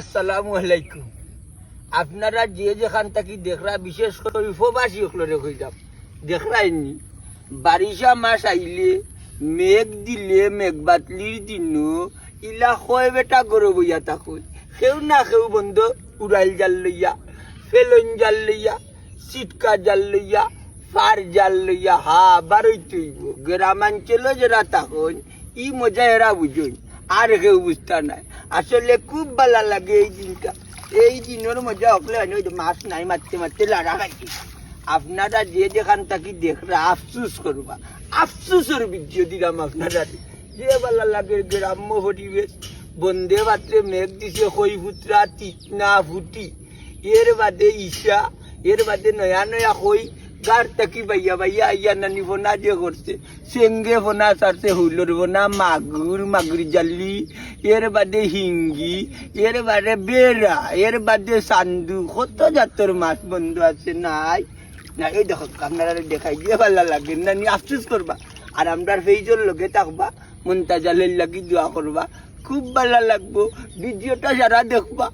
আসসালামু আলাইকুম। আপনারা যে যেখান থেকে দেখরা, বিশেষ করে উপবাসী হকলরে কইলাম, দেখরাইনি বারিশা মাস আইলে মেঘ দিলে মেঘ বাতলির দিন ইলা কয় বেটা গরু বইয়া থাকুন, কেউ না কেউ বন্ধ উড়াইল জাল লইয়া, ফেলন জাল লইয়া, চিটকা জাল লইয়া, ফার জাল লইয়া হা বারই তৈব। গ্রামাঞ্চলে যারা থাকুন ই মজা এরা বুঝুন, আর কেউ বুঝতে নাই। আসলে খুব ভালো লাগে এই দিনটা। এই দিনের মজা হকলে মাছ নাই মারতে মারতে লাড়া খাইছি। আপনারা যে যেখান থাকি দেখরা আফসুস করবা, আফসুসের ভিডিও দিলাম আপনারা। যে ভালো লাগে গ্রাম্য পরিবেশ, বন্দে বাত্রে মেঘ দিছে, কই ফুটরা তিতনা ফুটি, এর বাদে ঈশা, এর বাদে নয়া নয়া কই গার থাকি বাইয়া বাইয়া আইয়া নানি বোনা যে করছে, চেঙ্গে বোনা সারছে, হুলোর বোনা, মাগুর, মাগুর জালি, এর বাদে হিঙ্গি, এর বাদে বেড়া, এর বাদে চান্দু, কত জাতর মাছ বন্ধু আছে নাই না। এই দেখো আপনারা দেখাই দিয়ে ভালো লাগে না, নি আফসোস করবা। আর আমরা ফেইজোর লগে থাকবা, মুনতাজালের লাগি দোয়া করবা, খুব ভালো লাগবো। ভিডিওটা যারা দেখবা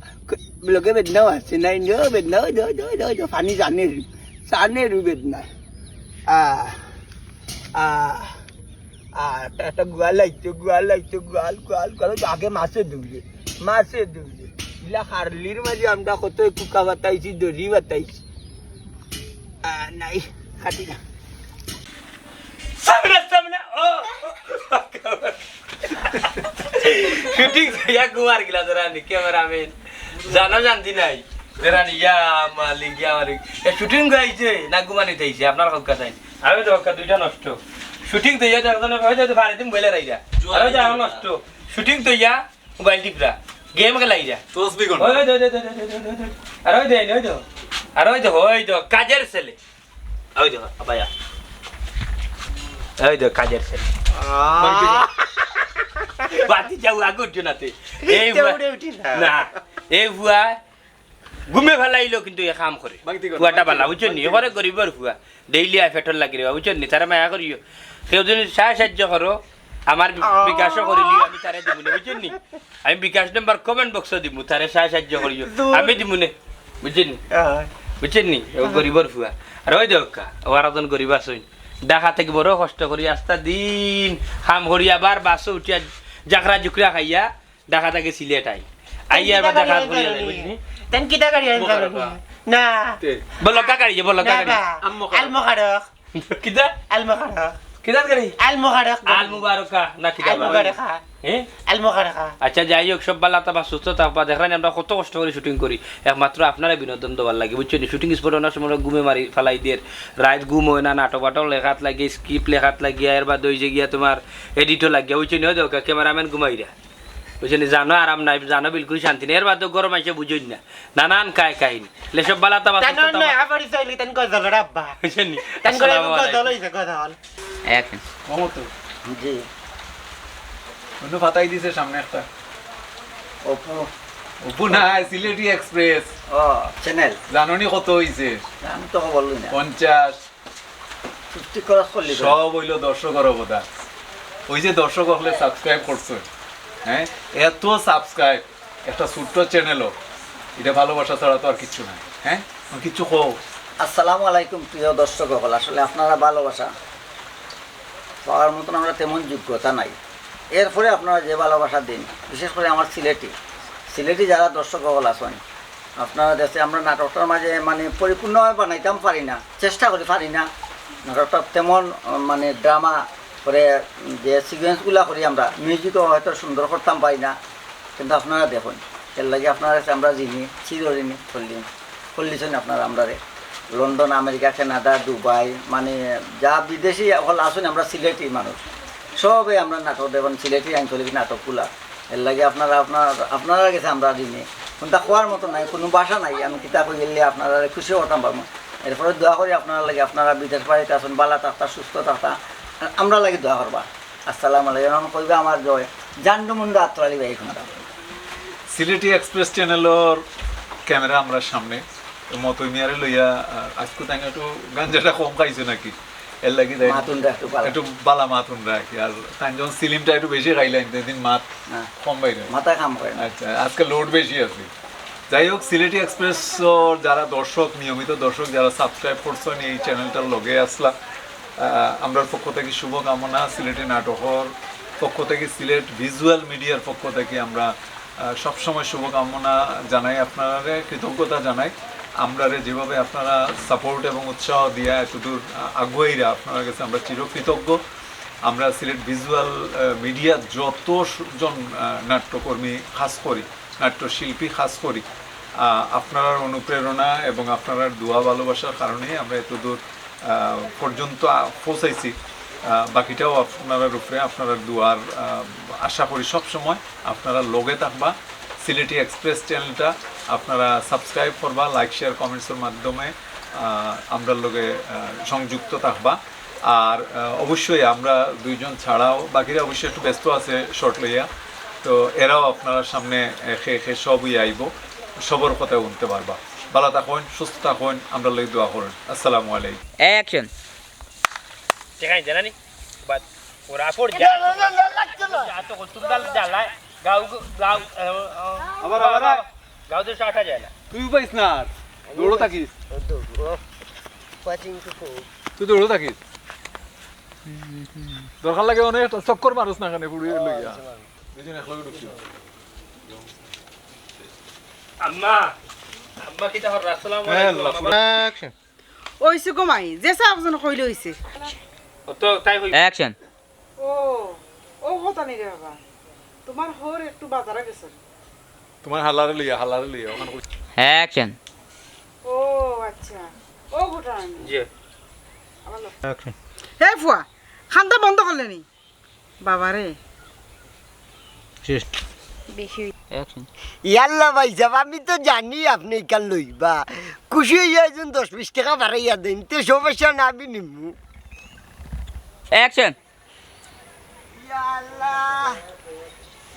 লগে বেদনাও আছে নাই, বেদনা পানি জানের সানের বেদনা। একটা গোয়াল লাগতো, গোয়াল লাগতো, গোয়াল গোয়াল গোয়াল আগে মাছে ধুবছে, মাছে ধুবছে। ইলা হারলির মাঝে আমরা কত কুকা বাতাইছি, দড়ি বাতাইছি। নাই খাটি না শুটিং ইয়া কুমার গিলা ধরানি ক্যামেরাম্যান জানো জানতি নাই ধরানি ইয়া মালিক ইয়া মালিক এ শুটিং গাইছে না গুমানি থাইছে আপনার হক্কা চাই আমি তো হক্কা দুইটা নষ্ট শুটিং তো ইয়া একজন হয়তো ভাড়া দিম বইলে রাইরা আর ওই যা নষ্ট শুটিং তো ইয়া মোবাইল টিপরা গেম খেলাইরা তসবি কোন ওই দে আর ওই দে ওই তো আর ওই তো কাজের ছেলে ওই তো আবায়া ওই তো কাজের ছেলে বাতি যাও আগে উঠছো নাতে এই না এই ভুয়া ঘুমে ফেলাইলো কিন্তু এ কাম করে ভুয়াটা পালা বুঝছেন নি এবারে গরিবর ভুয়া ডেইলি আই ফেটর লাগি রে বুঝছেন নি তারা মায়া করিও কেউ যদি সাহায্য করো আমার বিকাশও করিলি আমি তারে দিব না বুঝছেন নি আমি বিকাশ নাম্বার কমেন্ট বক্সে দিব তারে সাহায্য করিও আমি দিব না বুঝছেন নি ও গরিবর ভুয়া আর ওই দেখা ওর একজন গরিব আসইন দেখা থেকে বড় কষ্ট করি আস্তা দিন কাম করি আবার বাসে উঠিয়া জাকরা জুকরা খাইয়া দেখা থাকে সিলেট আইয়া আবার দেখা করিয়া যায় বুঝলি Dan kita kalian nah বলো কাকারি যে বলো কাকারি al mubarak কিদা al mubarak কিদা করি al mubarak আল মুবারকা না কিদা al mubarak হ্যাঁ al mubarak আচ্ছা যাই হোক সব বালা তা সুস্থ থাকবা দেখলেন আমরা কত কষ্ট করে শুটিং করি একমাত্র আপনারা বিনোদন দেওয়ার লাগে বুঝছেন শুটিং স্পট অনেক সময় ঘুমে মারি ফেলাই দিয়ে রাত ঘুম হয় না নাটক বাটক লেখাত লাগে স্ক্রিপ্ট লেখাত লাগিয়া এর বাদ হয়ে গিয়া তোমার এডিটও লাগিয়া বুঝছেন হয় দেখ ক্যামেরাম্যান ঘুমাইরা বুঝছেন জানো আরাম নাই জানো বিলকুল শান্তি নেই এর বাদ গরম আইসে বুঝুন না নানান কাহিনী লে সব বালা তা tan no apa disali tan gozal rabba বুঝছেন tan gozal হইছে গজাল এক মমতো জি অন্য ফাটাই দিছে সামনে একটা অপু অপু না সিলেটি এক্সপ্রেস ও চ্যানেল জাননি কত হইছে আমি তো বললি না 50 50 ক্রস করলি সব হইলো দর্শকের অবদান ওই যে দর্শক হলে সাবস্ক্রাইব করছো হ্যাঁ এত সাবস্ক্রাইব একটা ছোট্ট চ্যানেলও এটা ভালোবাসা ছাড়া তো আর কিছু নাই হ্যাঁ কিছু কও আসসালামু আলাইকুম প্রিয় দর্শক সকল। আসলে আপনারা ভালোবাসা পাওয়ার মতন আমরা তেমন যোগ্যতা নাই, এরপরে আপনারা যে ভালোবাসা দিন, বিশেষ করে আমার সিলেটি যারা দর্শক সকল আছেন আপনারা দেশে আমরা নাটকটার মাঝে মানে পরিপূর্ণভাবে বানাইতাম পারি না, চেষ্টা করি পারি না। নাটকটা তেমন মানে ড্রামা করে যে সিকোয়েন্সগুলো করি আমরা মিউজিকও হয়তো সুন্দর করতাম পারি না, কিন্তু আপনারা দেখুন এর লাগে আপনারা আমরা যিনি চিরঋণী করলিছেন আপনারা আমরা লন্ডন, আমেরিকা, কানাডা, দুবাই, মানে যা বিদেশি হল আসুন আমরা সিলেটি মানুষ সবে আমরা নাটক দেখুন সিলেটি আঞ্চলিক নাটকগুলা এর লাগে আপনারা গেছে আমরা ঋণী, কিন্তু খোয়ার মতো নাই, কোনো বাসা নাই। আমি কিতাব গেলে আপনারা খুশি হতাম পারবো। এরপরে দোয়া করি আপনারা লাগে আপনারা বিদেশ বাড়িতে আসুন, বালা থাকতা সুস্থ থাকতা, আমরা লাগে দোয়া করবা। আসসালামু আলাইকুম কইবা আমার জয় জান্ডু মুন্ডু আত্রালি ভাই। সিলেটি এক্সপ্রেস চ্যানেলের ক্যামেরা আমরা সামনে মতো মিয়ারে লইয়া আজকে তাই একটু গাঞ্জাটা কম খাইছে নাকি এর লাগি দেয় মাতুনটা একটু পালা। একটু বালা মাতুন রাখি আর তাই যখন সিলিমটা একটু বেশি খাইলেন সেদিন মাত হ্যাঁ। কম বাইরে মাথা কাম করে না। আচ্ছা আজকে লোড বেশি আছে যাই হোক সিলেটি এক্সপ্রেস যারা দর্শক নিয়মিত দর্শক যারা সাবস্ক্রাইব করছেন এই চ্যানেলটার লগে আসলা আমরার পক্ষ থেকে শুভকামনা সিলেটি নাটকের পক্ষ থেকে সিলেট ভিজুয়াল মিডিয়ার পক্ষ থেকে আমরা সবসময় শুভকামনা জানাই আপনারা কৃতজ্ঞতা জানাই আমরা যেভাবে আপনারা সাপোর্ট এবং উৎসাহ দিয়া এতদূর আগুয়াইরা আপনার কাছে আমরা চিরকৃতজ্ঞ আমরা সিলেট ভিজুয়াল মিডিয়ার যতজন নাট্যকর্মী খাস করি নাট্যশিল্পী খাস করি আপনার অনুপ্রেরণা এবং আপনার দোয়া ভালোবাসার কারণে আমরা এতদূর পর্যন্ত পৌঁছাইছি বাকিটাও আপনার উপরে আপনারা দোয়ার আশা করি সবসময় আপনারা লগে থাকবা সিলেটি এক্সপ্রেস চ্যানেলটা আপনারা সাবস্ক্রাইব করবা লাইক শেয়ার কমেন্টসের মাধ্যমে আমরা লগে সংযুক্ত থাকবা আর অবশ্যই আমরা দুইজন ছাড়াও বাকিরা অবশ্যই একটু ব্যস্ত আছে শর্ট লইয়া তো এরাও আপনার সামনে সবই আইব সবর কথা উনতে পারবা ভালো থাকুন সুস্থ থাকুন আমরা লই দোয়া করুন আসসালামু আলাইকুম action Jangan jalan ni. Buat rapor jalan. Atau kau dal jalan. Gau. আবার Gau tu short aja lah. তুই পাইস না আর দৌড়ো থাকিস তুই দৌড়ো থাকিস দরকার লাগে অনেক চক্কর মানুষ না কানে পুড়িয়ে লইয়া দুজন একলগে ঢুকছি Amma kita harus assalamualaikum. Action. ওইছে কমাই যে সাবজন কইলে হইছে Oto tai hui. অ্যাকশন ও ও হতা নি রে বাবা তোমার হোর একটু বাজারে গেছে তোমার হালারে লইয়া ওখানে অ্যাকশন ও আচ্ছা ও ঘটান Je. Action. হে ফুয়া খান্দা বন্ধ করলে নি বাবা রে শেষ। বেশি অ্যাকশন ইয়াল্লা ভাই সাহেব আমি তো জানি আপনি কাল লইবা খুশি হইয়া একজন 10-20 টাকা বাড়াইয়া দেন তে সমস্যা না আমি নিমু অ্যাকশন ইয়াল্লাহ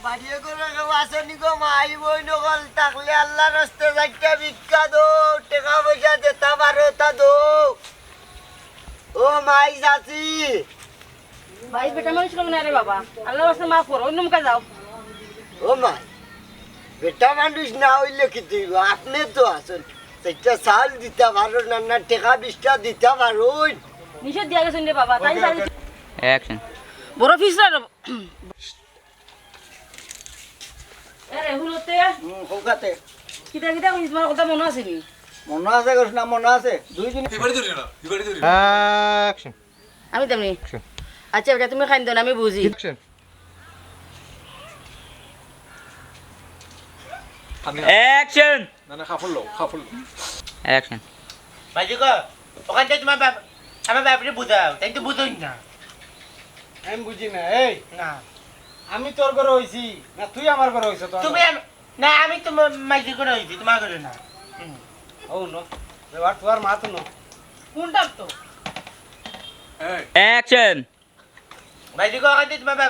বাড়িয়ে করে কেউ আসেনি গো মাই বই নকল থাকলে আল্লাহ রাস্তে যাইতে ভিক্ষা দো টাকা পয়সা দেতা পারো তা দো ও মাই চাচি ভাই বেটা মানুষ কম না রে বাবা আল্লাহর রাস্তায় মাফ করো অন্য মুখে যাও ও মাই বেটা মানুষ না হইলে কি দিব আপনি তো আছেন সেটা চাল দিতে পারো না টাকা 20টা দিতে পারো নিষেধ দিয়া গেছেন রে বাবা তাই জানি অ্যাকশন বড় ফিসরা আরে হুলতে কলকাতে কিটা কিটা কইছ তোমার কথা মনে আছে নি মনে আছে করিস না মনে আছে দুইজন Action. আমি তেমনি Action. আচ্ছা বেটা তুমি খাইন দাও না, আমি বুঝি Action. অ্যাকশন না খাফল action Baju ko. Okan tayo আমার ব্যাপারে বুঝাও তাই তো বুঝোই না আমি বুঝি না এই না আমি তোর ঘরে হইছি না তুই আমার ঘরে হইছ তো তুমি না আমি তো মাইজি করে হইছি তোমার করে না ও নো এবার তোর মা তো নো কোনটা তো action Maiji ko okan tayo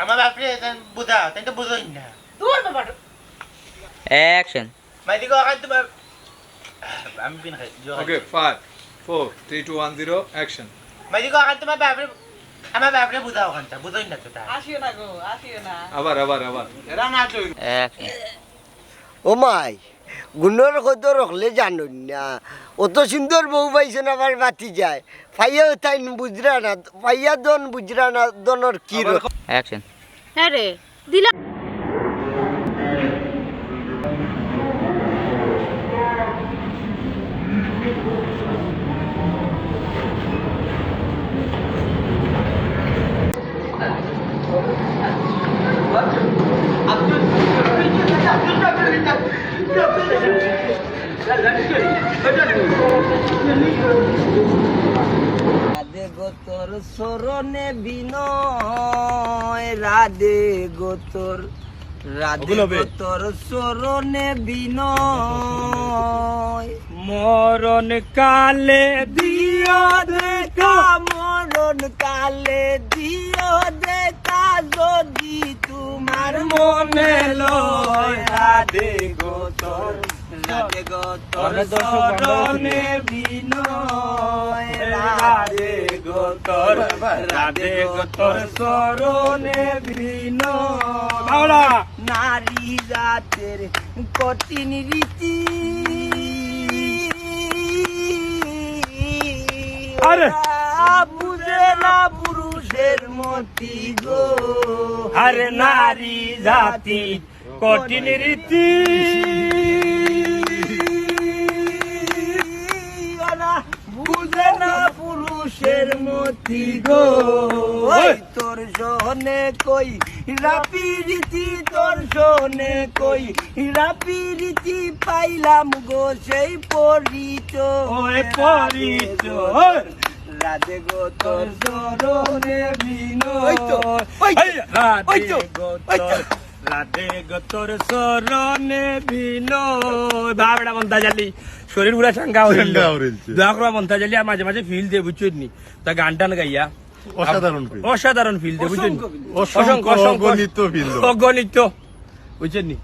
আমার ব্যাপারে বুঝাও তাই তো বুঝোই না দূর বাবা অ্যাকশন মাইজি ko okan তোমার আমি বিন খাই ওকে 5 4 3 2 1 0 অ্যাকশন মাইজি ko okan তোমার ব্যাপারে আমার ব্যাপারে বুঝাও ওখানটা বুঝোই না তো তা আসিও না গো আসিও না আবার এরা না তুই অ্যাকশন ও মাই গুণর কত রখলে জানুন না অত সুন্দর বউ পাইছেন আবার বাতি যায় ফাইয়া তাই বুঝরা না ফাইয়া দন বুঝরা না দনর কি অ্যাকশন হ্যাঁ রে দিলা রাধে গো তোর সরণে বিনয় রাধে গো তোর সরণে বিনয় মরণ কালে দিও দেখা মরণ কালে দিও দেখা যদি তোমার মনে লয় রাধে গো তোর রাধে গো তোর চরণে বিনয় রাধে গো তোর রাধে গো তোর চরণে বিনয় নারী জাতের কঠিন রীতি আরে বুঝে না পুরুষের মতি গো আরে নারী জাতি কঠিন রীতি বুঝে না পুরুষের মতি গো তোর সোনে কই রাপি রীতি তোর সোনে কই রাপি রীতি পাইলাম গো সেই ওই পরিচয় রাধে গো তোর চরণে বিনয় রাধে গো তোর চরণে বিনয় বাবড়া মন্তা জালি শরীর পুরা সাঙ্গা হইল দোয়া মন্তা জালি আর মাঝে মাঝে ফিল দে বুঝছেন নি তা গান টান গাইয়া অসাধারণ ফিল দে বুঝছেন অসংখ্য অগণিত ফিল অগণিত বুঝছেন নি